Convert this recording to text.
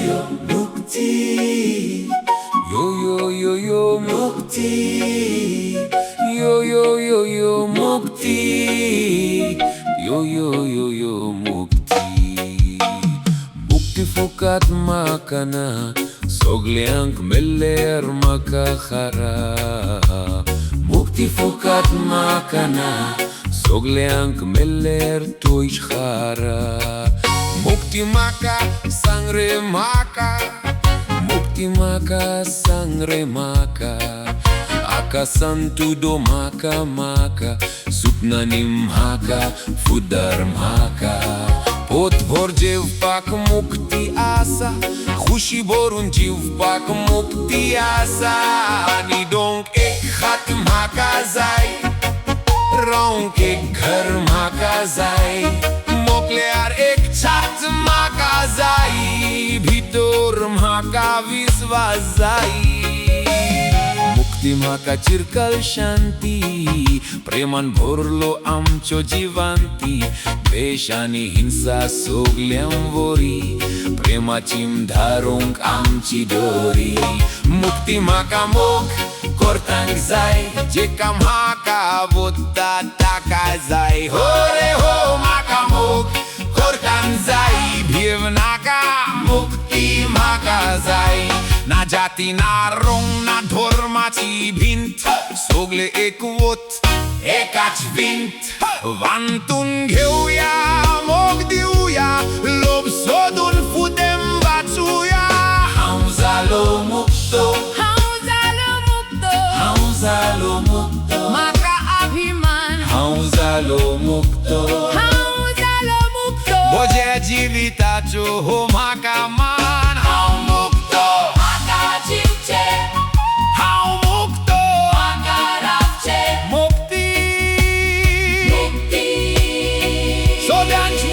yo Mukti, yo Mukti, yo Mukti, yo Mukti. Mukti fukat mhaka na, Soglleank mel'lear mhaka khara. Mukti fukat mhaka na, Soglleank mel'lear khara. Mukti mhaka sangre mhaka, Mukti mhaka sangre mhaka. Akasant do mhaka, Supnanim mhaka, fuddar mhaka. Bhor jevpak Mukti asa, Khushi bhorun jivpak Mukti asa. Nidonk khat mhaka zai, Raunk ghar mhaka zai. Moklear chhat mhaka zai, Bhitor mhaka visvas zai. Mukti mhaka chirkal shanti, Preman bhorlo amcho jivanti. Dvesh ani hinsa soglleam vori, Premachim Raunk amchi dori. Mukti mhaka mok kortank zai, Jeka mhaka votta taka zai. Hore ho mhaka mok kortank zai, Bhevnaka mukti mhaka zai. Na jati na rong na dhormachi bhint, sogle ekvot ekach vint. Vantun घेऊया मोग देऊया, लोभ सोडून फुदेम वाचूया. हांव जालो मुक्तो, हांव जालो मुक्तो. म्हाका अभिमान, हांव जालो मुक्तो. म्हज्या जिविताचो हो म्हाका मान. हांव मुक्तो, म्हाका जिवचें, हांव मुक्तो. म्हाका रावचें. मुक्ती मुक्ती सगळ्यांची